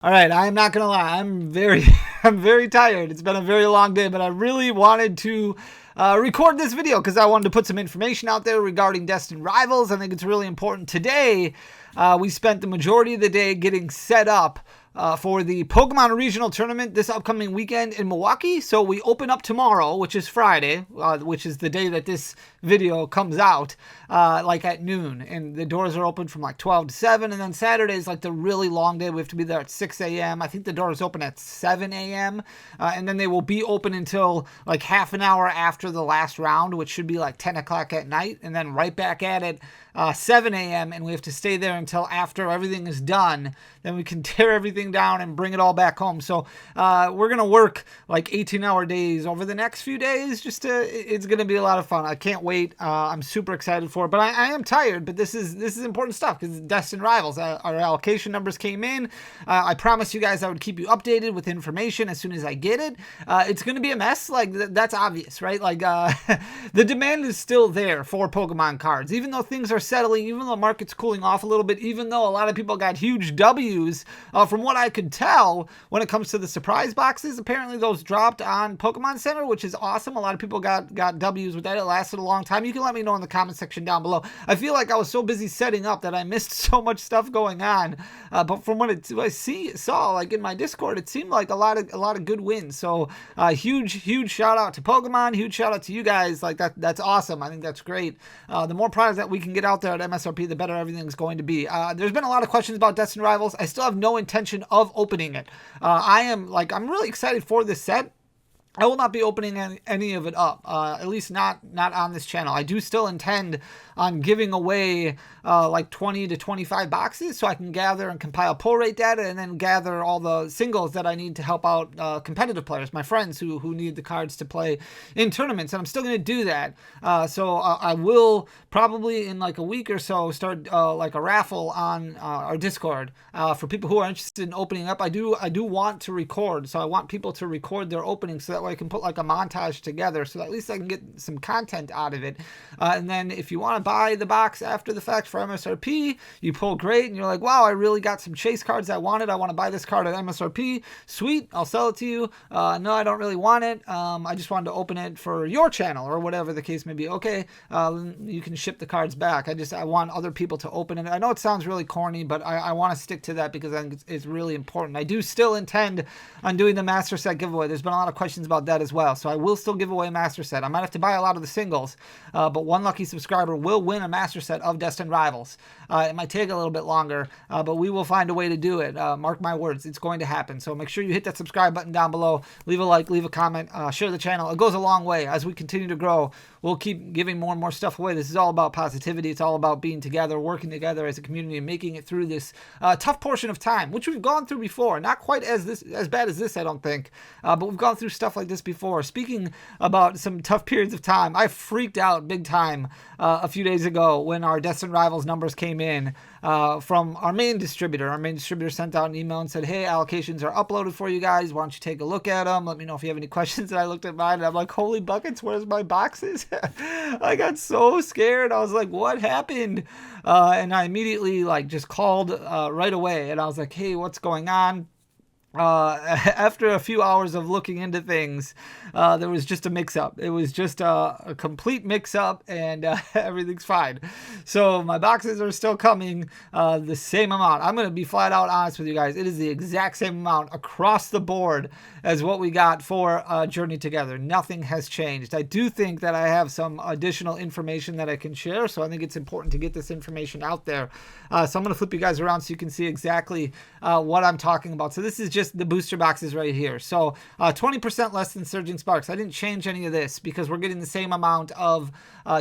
All right, I am not gonna lie. I'm very tired. It's been a very long day, but I really wanted to record this video because I wanted to put some information out there regarding Destined Rivals. I think it's really important. Today, we spent the majority of the day getting set up for the Pokemon Regional Tournament this upcoming weekend in Milwaukee. So we open up tomorrow, which is Friday, which is the day that this video comes out, like at noon. And the doors are open from like 12 to 7. And then Saturday is like the really long day. We have to be there at 6 a.m. I think the doors open at 7 a.m. And then they will be open until like half an hour after the last round, which should be like 10 o'clock at night. And then right back at it, 7 a.m. and we have to stay there until after everything is done. Then we can tear everything down and bring it all back home. So we're going to work like 18-hour days over the next few days. It's going to be a lot of fun. I can't wait. I'm super excited for it, but I am tired, but this is important stuff because it's Destined Rivals. Our allocation numbers came in. I promised you guys I would keep you updated with information as soon as I get it. It's going to be a mess. Like that's obvious, right? Like the demand is still there for Pokemon cards, even though things are settling, even though the market's cooling off a little bit, even though a lot of people got huge W's, from what I could tell when it comes to the surprise boxes. Apparently those dropped on Pokemon Center, which is awesome. A lot of people got W's with that. It lasted a long time. You can let me know in the comment section down below. I feel like I was so busy setting up that I missed so much stuff going on, but from what I saw like in my Discord, it seemed like a lot of good wins. So huge shout out to Pokemon, huge shout out to you guys. Like that's awesome. I think that's great. The more products that we can get out there at MSRP, the better everything's going to be. There's been a lot of questions about Destined Rivals. I still have no intention of opening it. I'm really excited for this set. I will not be opening any of it up, at least not on this channel. I do still intend on giving away like 20 to 25 boxes so I can gather and compile pull rate data and then gather all the singles that I need to help out competitive players, my friends who need the cards to play in tournaments. And I'm still going to do that. So I will probably in like a week or so start like a raffle on our Discord for people who are interested in opening up. I do want to record, so I want people to record their openings so that way I can put like a montage together so that at least I can get some content out of it. And then if you want to buy the box after the fact for MSRP, you pull great and you're like, wow, I really got some chase cards I wanted. I want to buy this card at MSRP. Sweet, I'll sell it to you. No, I don't really want it. I just wanted to open it for your channel or whatever the case may be. Okay, you can ship the cards back. I want other people to open it. I know it sounds really corny, but I want to stick to that because I think it's really important. I do still intend on doing the Master Set giveaway. There's been a lot of questions about that as well. So I will still give away a Master Set. I might have to buy a lot of the singles, but one lucky subscriber will win a Master Set of Destined Rivals. It might take a little bit longer, but we will find a way to do it. Mark my words, it's going to happen. So make sure you hit that subscribe button down below, leave a like, leave a comment, share the channel. It goes a long way. As we continue to grow, we'll keep giving more and more stuff away. This is all about positivity. It's all about being together, working together as a community, and making it through this tough portion of time, which we've gone through before. Not quite as bad as this, I don't think, but we've gone through stuff like this before. Speaking about some tough periods of time, I freaked out big time a few days ago when our Destined Rivals numbers came in from our main distributor. Our main distributor sent out an email and said, hey, allocations are uploaded for you guys. Why don't you take a look at them? Let me know if you have any questions. And I looked at mine and I'm like, holy buckets, where's my boxes? I got so scared. I was like, what happened? And I immediately like just called right away. And I was like, hey, what's going on? After a few hours of looking into things, there was just a mix-up. It was just a complete mix-up, and everything's fine. So my boxes are still coming, the same amount. I'm going to be flat out honest with you guys. It is the exact same amount across the board as what we got for Journey Together. Nothing has changed. I do think that I have some additional information that I can share, so I think it's important to get this information out there. So I'm going to flip you guys around so you can see exactly what I'm talking about. So this is just the booster boxes right here. So 20% less than Surging Sparks. I didn't change any of this because we're getting the same amount of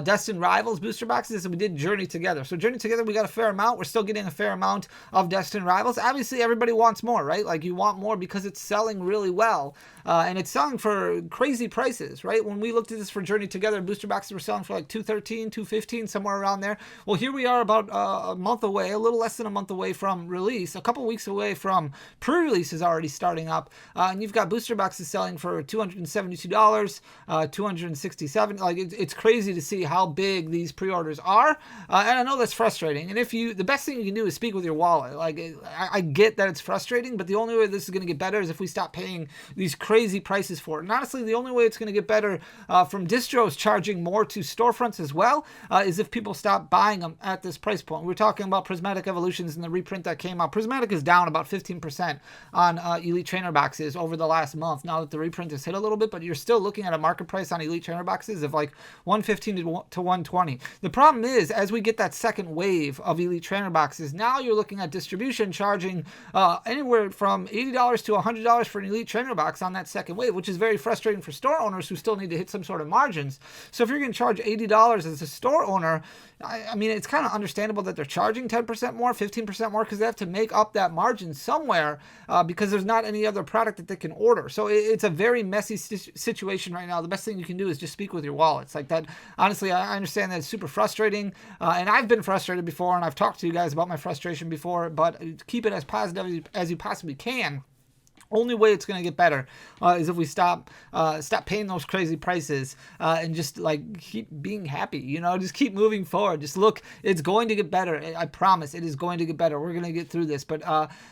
Destined Rivals booster boxes as we did Journey Together. So Journey Together, we got a fair amount. We're still getting a fair amount of Destined Rivals. Obviously, everybody wants more, right? Like you want more because it's selling really well. And it's selling for crazy prices, right? When we looked at this for Journey Together, booster boxes were selling for like $213, $215, somewhere around there. Well, here we are about a month away, a little less than a month away from release, a couple weeks away from pre-release is already starting up, and you've got booster boxes selling for $272, $267. Like it's crazy to see how big these pre-orders are, and I know that's frustrating. And the best thing you can do is speak with your wallet. Like I get that it's frustrating, but the only way this is going to get better is if we stop paying these crazy prices for it. And honestly, the only way it's going to get better from distros charging more to storefronts as well is if people stop buying them at this price point. We're talking about Prismatic Evolutions and the reprint that came out. Prismatic is down about 15% on Elite Trainer boxes over the last month, now that the reprint has hit a little bit, but you're still looking at a market price on Elite Trainer boxes of like $115 to $120. The problem is, as we get that second wave of Elite Trainer boxes, now you're looking at distribution charging anywhere from $80 to $100 for an Elite Trainer box on that second wave, which is very frustrating for store owners who still need to hit some sort of margins. So if you're going to charge $80 as a store owner, I mean, it's kind of understandable that they're charging 10% more, 15% more, because they have to make up that margin somewhere because there's not any other product that they can order. So it's a very messy situation right now. The best thing you can do is just speak with your wallets like that. Honestly, I understand that it's super frustrating, and I've been frustrated before, and I've talked to you guys about my frustration before, but keep it as positive as you possibly can. Only way it's going to get better is if we stop paying those crazy prices and just like keep being happy, just keep moving forward. Just look, it's going to get better. I promise it is going to get better. We're going to get through this. But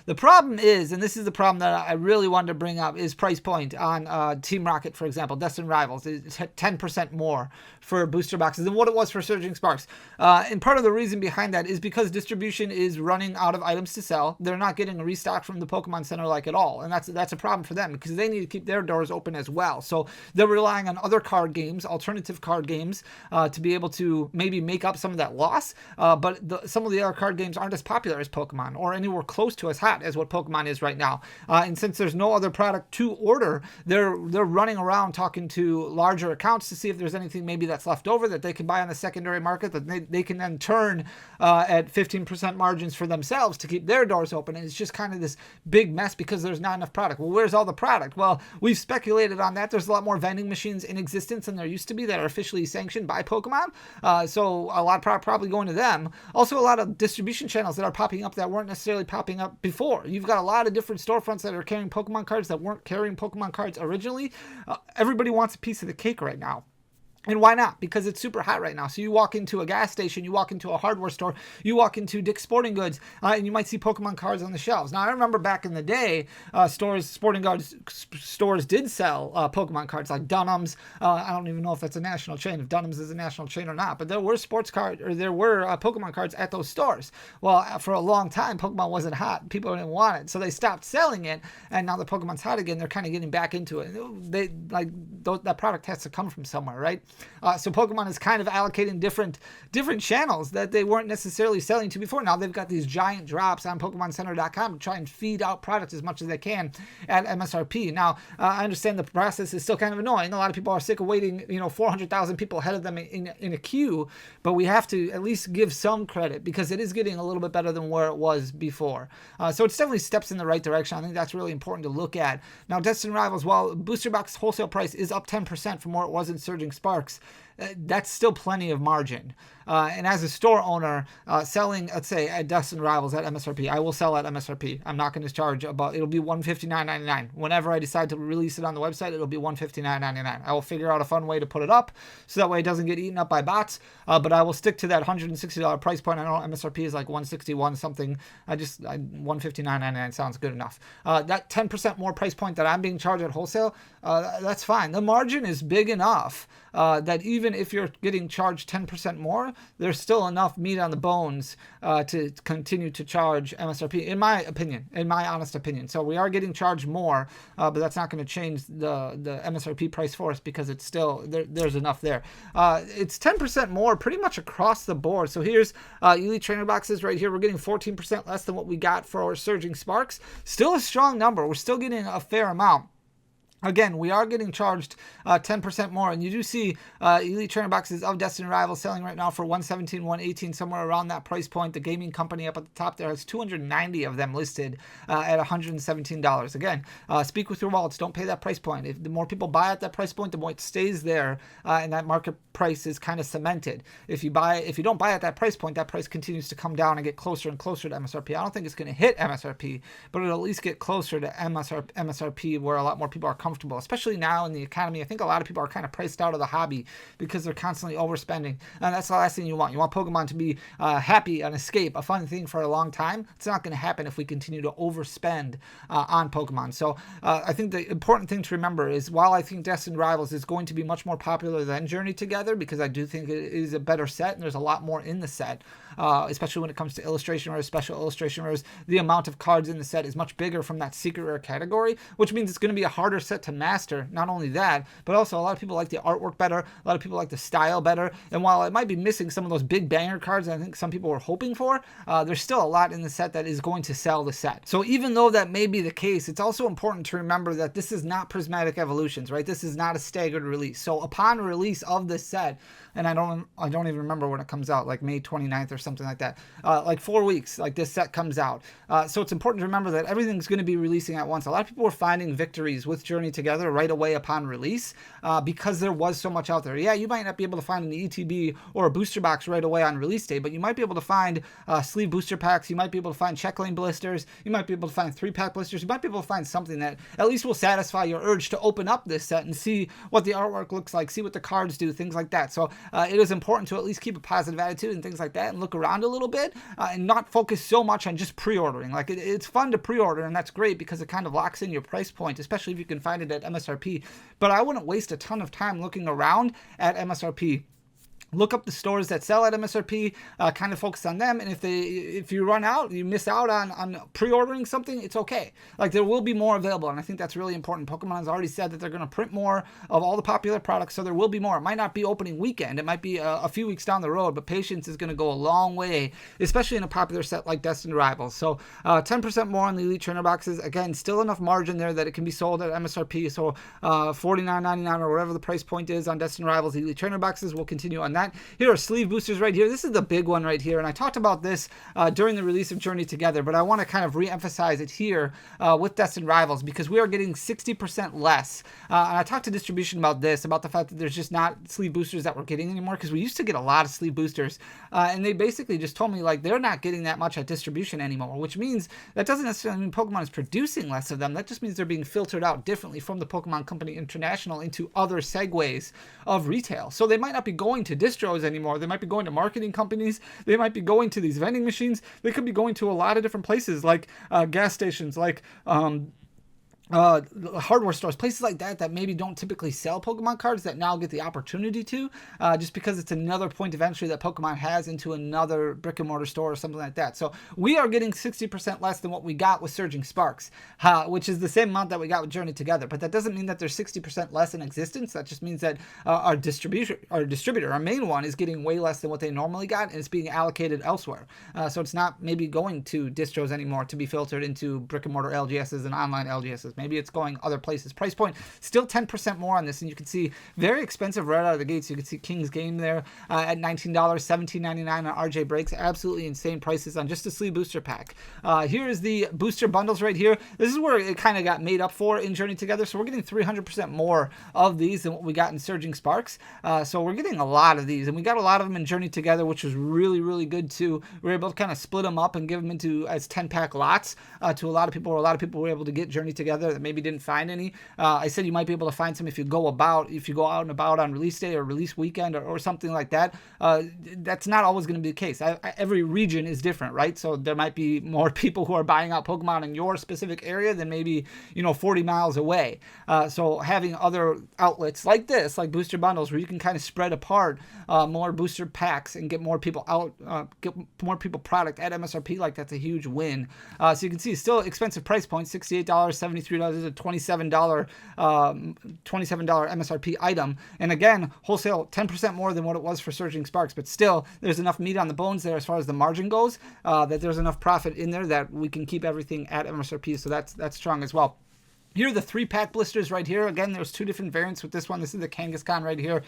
the problem is, and this is the problem that I really wanted to bring up, is price point on Team Rocket, for example. Destined Rivals is 10% more for booster boxes than what it was for Surging Sparks. And part of the reason behind that is because distribution is running out of items to sell. They're not getting a restock from the Pokemon Center like at all. And that's a problem for them because they need to keep their doors open as well. So they're relying on other card games, alternative card games, to be able to maybe make up some of that loss. But some of the other card games aren't as popular as Pokemon or anywhere close to as hot as what Pokemon is right now. And since there's no other product to order, they're running around talking to larger accounts to see if there's anything maybe that's left over that they can buy on the secondary market that they can then turn at 15% margins for themselves to keep their doors open. And it's just kind of this big mess because there's not enough product. Well, where's all the product? Well, we've speculated on that. There's a lot more vending machines in existence than there used to be that are officially sanctioned by Pokemon. So a lot of product probably going to them. Also, a lot of distribution channels that are popping up that weren't necessarily popping up before. You've got a lot of different storefronts that are carrying Pokemon cards that weren't carrying Pokemon cards originally. Everybody wants a piece of the cake right now. And why not? Because it's super hot right now. So you walk into a gas station, you walk into a hardware store, you walk into Dick's Sporting Goods, and you might see Pokemon cards on the shelves. Now, I remember back in the day, sporting goods stores did sell Pokemon cards like Dunham's. I don't even know if that's a national chain, if Dunham's is a national chain or not, but there were Pokemon cards at those stores. Well, for a long time, Pokemon wasn't hot. People didn't want it. So they stopped selling it, and now that Pokemon's hot again, they're kind of getting back into it. That product has to come from somewhere, right? So Pokemon is kind of allocating different channels that they weren't necessarily selling to before. Now they've got these giant drops on PokemonCenter.com to try and feed out products as much as they can at MSRP. Now, I understand the process is still kind of annoying. A lot of people are sick of waiting, 400,000 people ahead of them in a queue, but we have to at least give some credit because it is getting a little bit better than where it was before. So it's definitely steps in the right direction. I think that's really important to look at. Now, Destined Rivals, while booster box wholesale price is up 10% from where it was in Surging Sparks, that's still plenty of margin. And as a store owner, selling, let's say, at Destined Rivals at MSRP, I will sell at MSRP. I'm not going to charge it'll be $159.99. Whenever I decide to release it on the website, it'll be $159.99. I will figure out a fun way to put it up so that way it doesn't get eaten up by bots. But I will stick to that $160 price point. I know MSRP is like $161 something. $159.99 sounds good enough. That 10% more price point that I'm being charged at wholesale, that's fine. The margin is big enough that even if you're getting charged 10% more, there's still enough meat on the bones to continue to charge MSRP, in my honest opinion. So we are getting charged more, but that's not going to change the MSRP price for us because it's still, there's enough there. It's 10% more pretty much across the board. So here's Elite Trainer boxes right here. We're getting 14% less than what we got for our Surging Sparks. Still a strong number. We're still getting a fair amount. Again, we are getting charged 10% more, and you do see Elite Trainer Boxes of Destined Rivals selling right now for $117, $118, somewhere around that price point. The gaming company up at the top there has 290 of them listed at $117. Again, speak with your wallets. Don't pay that price point. If the more people buy at that price point, the more it stays there, and that market price is kind of cemented. If you don't buy at that price point, that price continues to come down and get closer and closer to MSRP. I don't think it's going to hit MSRP, but it'll at least get closer to MSRP, where a lot more people are comfortable, especially now in the economy. I think a lot of people are kind of priced out of the hobby because they're constantly overspending, and that's the last thing you want. You want Pokemon to be happy, an escape, a fun thing for a long time. It's not going to happen if we continue to overspend on Pokemon. So I think the important thing to remember is, while I think Destined Rivals is going to be much more popular than Journey Together, because I do think it is a better set and there's a lot more in the set, especially when it comes to illustration rares, special illustration rares, the amount of cards in the set is much bigger from that secret rare category, which means it's going to be a harder set to master. Not only that, but also a lot of people like the artwork better, a lot of people like the style better, and while it might be missing some of those big banger cards I think some people were hoping for, there's still a lot in the set that is going to sell the set. So even though that may be the case, it's also important to remember that this is not prismatic evolutions, right? This is not a staggered release. So upon release of this set, and I don't even remember when it comes out, like May 29th or something like that, like 4 weeks, like this set comes out. So it's important to remember that everything's going to be releasing at once. A lot of people were finding victories with Journey Together right away upon release because there was so much out there. Yeah, you might not be able to find an ETB or a booster box right away on release day, but you might be able to find sleeve booster packs, you might be able to find check lane blisters, you might be able to find 3-pack blisters, you might be able to find something that at least will satisfy your urge to open up this set and see what the artwork looks like, see what the cards do, things like that. So it is important to at least keep a positive attitude and things like that, and look around a little bit and not focus so much on just pre-ordering. Like it's fun to pre-order, and that's great because it kind of locks in your price point, especially if you can find it at MSRP. But I wouldn't waste a ton of time looking around at MSRP. Look up the stores that sell at MSRP, kind of focus on them, and if you run out, you miss out on pre-ordering something, it's okay. Like, there will be more available, and I think that's really important. Pokemon has already said that they're going to print more of all the popular products, so there will be more. It might not be opening weekend, it might be a few weeks down the road, but patience is going to go a long way, especially in a popular set like Destined Rivals. So 10% more on the Elite Trainer Boxes. Again, still enough margin there that it can be sold at MSRP, so $49.99 or whatever the price point is on Destined Rivals Elite Trainer Boxes. We'll continue on that. Here are sleeve boosters right here. This is the big one right here, and I talked about this during the release of Journey Together, but I want to kind of re-emphasize it here with Destined Rivals, because we are getting 60% less. And I talked to distribution about this, about the fact that there's just not sleeve boosters that we're getting anymore, because we used to get a lot of sleeve boosters, and they basically just told me, like, they're not getting that much at distribution anymore, which means that doesn't necessarily mean Pokemon is producing less of them. That just means they're being filtered out differently from the Pokemon Company International into other segues of retail. So they might not be going to distros anymore. They might be going to marketing companies. They might be going to these vending machines. They could be going to a lot of different places, like gas stations, like hardware stores, places like that maybe don't typically sell Pokemon cards, that now get the opportunity to, just because it's another point of entry that Pokemon has into another brick and mortar store or something like that. So we are getting 60% less than what we got with Surging Sparks, which is the same amount that we got with Journey Together. But that doesn't mean that there's 60% less in existence. That just means that our distributor, our main one, is getting way less than what they normally got, and it's being allocated elsewhere. So it's not maybe going to distros anymore to be filtered into brick and mortar LGSs and online LGSs. Maybe it's going other places. Price point still 10% more on this, and you can see very expensive right out of the gates. You can see King's Game there at $19, $17.99 on RJ Breaks. Absolutely insane prices on just a sleeve booster pack. Here is the booster bundles right here. This is where it kind of got made up for in Journey Together. So we're getting 300% more of these than what we got in Surging Sparks. So we're getting a lot of these, and we got a lot of them in Journey Together, which was really, really good too. We were able to kind of split them up and give them into as 10-pack lots to a lot of people. A lot of people were able to get Journey Together that maybe didn't find any. I said you might be able to find some if you go out and about on release day or release weekend or something like that. That's not always going to be the case. Every region is different, right? So there might be more people who are buying out Pokemon in your specific area than maybe 40 miles away. So having other outlets like this, like booster bundles, where you can kind of spread apart more booster packs and get more people out, get more people product at MSRP, like that's a huge win. So you can see still expensive price point, $68, $73, a $27 MSRP item. And again, wholesale 10% more than what it was for Surging Sparks, but still there's enough meat on the bones there as far as the margin goes, that there's enough profit in there that we can keep everything at MSRP. So that's strong as well. Here are the 3-pack blisters right here. Again, there's 2 different variants with this one. This is the Kangaskhan right here.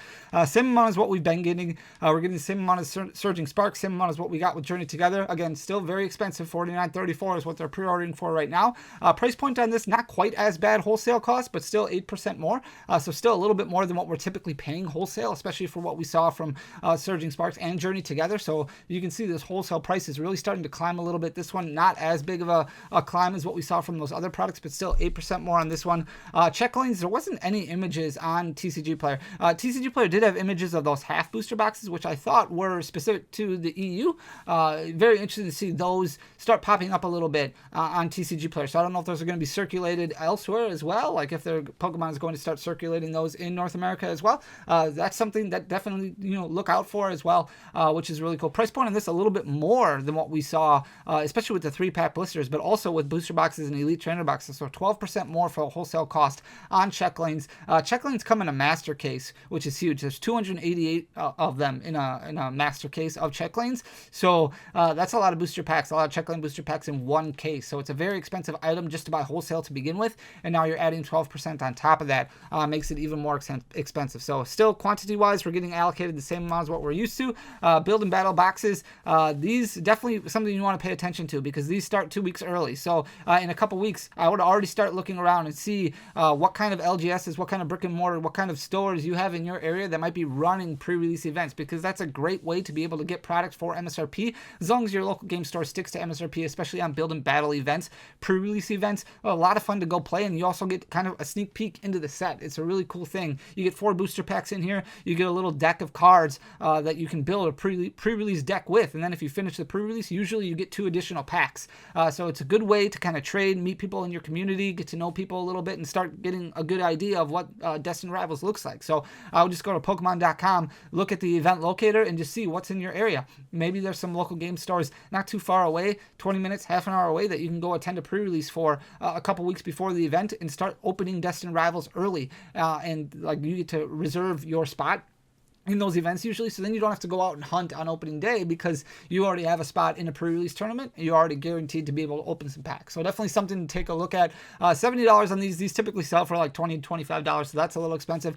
Same amount as what we've been getting. We're getting the same amount as Surging Sparks, same amount as what we got with Journey Together. Again, still very expensive. $49.34 is what they're pre-ordering for right now. Price point on this, not quite as bad wholesale cost, but still 8% more. So still a little bit more than what we're typically paying wholesale, especially for what we saw from Surging Sparks and Journey Together. So you can see this wholesale price is really starting to climb a little bit. This one, not as big of a climb as what we saw from those other products, but still 8% more on this one. Check lanes, there wasn't any images on TCG Player. TCG Player did have images of those half booster boxes, which I thought were specific to the EU. Very interesting to see those start popping up a little bit on TCG Player. So I don't know if those are going to be circulated elsewhere as well, like if their Pokemon is going to start circulating those in North America as well. That's something that definitely, look out for as well, which is really cool. Price point on this a little bit more than what we saw, especially with the 3-pack blisters, but also with booster boxes and elite trainer boxes. So 12% more for a wholesale cost on check lanes. Check lanes come in a master case, which is huge. There's 288 of them in a master case of check lanes. So that's a lot of booster packs, a lot of check lane booster packs in one case. So it's a very expensive item just to buy wholesale to begin with, and now you're adding 12% on top of that. Makes it even more expensive. So still, quantity wise, we're getting allocated the same amount as what we're used to. Build and battle boxes, these definitely something you want to pay attention to, because these start 2 weeks early. So in a couple weeks, I would already start looking around and see what kind of LGSs, what kind of brick and mortar, what kind of stores you have in your area that might be running pre-release events, because that's a great way to be able to get products for MSRP, as long as your local game store sticks to MSRP, especially on build and battle events. Pre-release events are a lot of fun to go play, and you also get kind of a sneak peek into the set. It's a really cool thing. You get 4 booster packs in here. You get a little deck of cards that you can build a pre-release deck with, and then if you finish the pre-release, usually you get 2 additional packs. So it's a good way to kind of trade, meet people in your community, get to know people a little bit, and start getting a good idea of what Destined Rivals looks like. So I would just go to Pokemon.com, look at the event locator, and just see what's in your area. Maybe there's some local game stores not too far away, 20 minutes, half an hour away, that you can go attend a pre-release for a couple weeks before the event and start opening Destined Rivals early. And like, you get to reserve your spot in those events usually, so then you don't have to go out and hunt on opening day, because you already have a spot in a pre-release tournament and you're already guaranteed to be able to open some packs. So definitely something to take a look at. $70 on these typically sell for like $20 to $25, so that's a little expensive.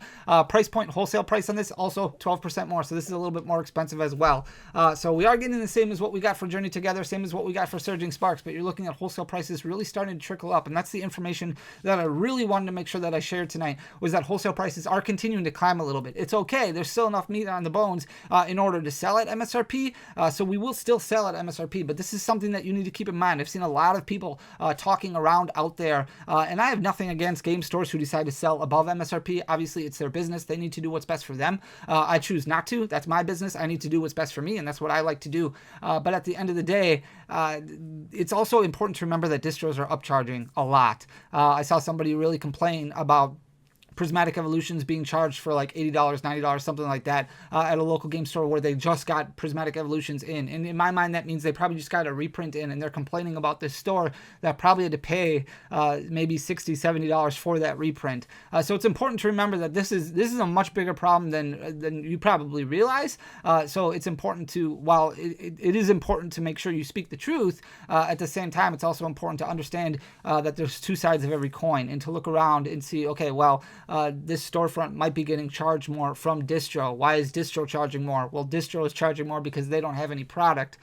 Price point, wholesale price on this also 12% more, so this is a little bit more expensive as well. So we are getting the same as what we got for Journey Together, same as what we got for Surging Sparks, but you're looking at wholesale prices really starting to trickle up, and that's the information that I really wanted to make sure that I shared tonight, was that wholesale prices are continuing to climb a little bit. It's okay, there's still enough meat on the bones in order to sell at MSRP, so we will still sell at MSRP, but this is something that you need to keep in mind. I've seen a lot of people talking around out there, and I have nothing against game stores who decide to sell above MSRP. Obviously, it's their business. They need to do what's best for them. I choose not to. That's my business. I need to do what's best for me, and that's what I like to do. But at the end of the day, it's also important to remember that distros are upcharging a lot. I saw somebody really complain about Prismatic Evolutions being charged for like $80, $90, something like that, at a local game store where they just got Prismatic Evolutions in. And in my mind, that means they probably just got a reprint in, and they're complaining about this store that probably had to pay maybe $60, $70 for that reprint. So it's important to remember that this is a much bigger problem than you probably realize. So it's important to, while it is important to make sure you speak the truth, at the same time, it's also important to understand that there's 2 sides of every coin, and to look around and see, okay, well, this storefront might be getting charged more from distro. Why is distro charging more? Well, distro is charging more because they don't have any product.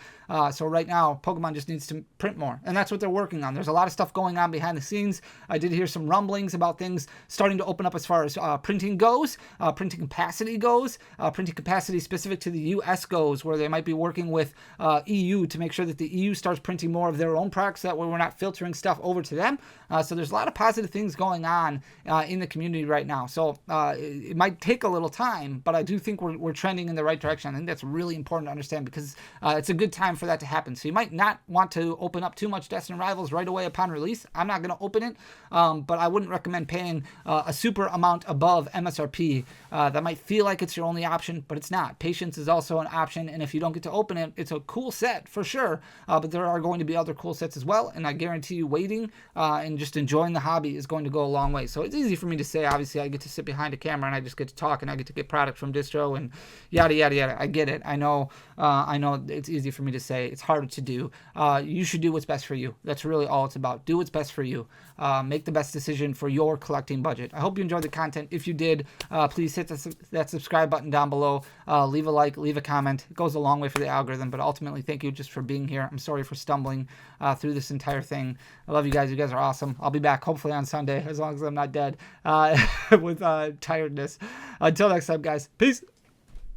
So right now, Pokemon just needs to print more, and that's what they're working on. There's a lot of stuff going on behind the scenes. I did hear some rumblings about things starting to open up as far as printing goes, printing capacity goes, printing capacity specific to the US goes, where they might be working with EU to make sure that the EU starts printing more of their own products, that way we're not filtering stuff over to them. So there's a lot of positive things going on in the community right now. So it might take a little time, but I do think we're trending in the right direction. I think that's really important to understand, because it's a good time for that to happen. So you might not want to open up too much Destined Rivals right away upon release. I'm not going to open it, but I wouldn't recommend paying a super amount above MSRP. That might feel like it's your only option, but it's not. Patience is also an option, and if you don't get to open it, it's a cool set for sure, but there are going to be other cool sets as well, and I guarantee you waiting and just enjoying the hobby is going to go a long way. So it's easy for me to say, obviously, obviously I get to sit behind a camera and I just get to talk and I get to get product from distro and yada yada yada. I get it. I know it's easy for me to say. It's harder to do. You should do what's best for you. That's really all it's about. Do what's best for you. Make the best decision for your collecting budget. I hope you enjoyed the content. If you did, please hit that subscribe button down below. Leave a like, leave a comment. It goes a long way for the algorithm, but ultimately, thank you just for being here. I'm sorry for stumbling through this entire thing. I love you guys. You guys are awesome. I'll be back hopefully on Sunday, as long as I'm not dead with tiredness. Until next time, guys. Peace.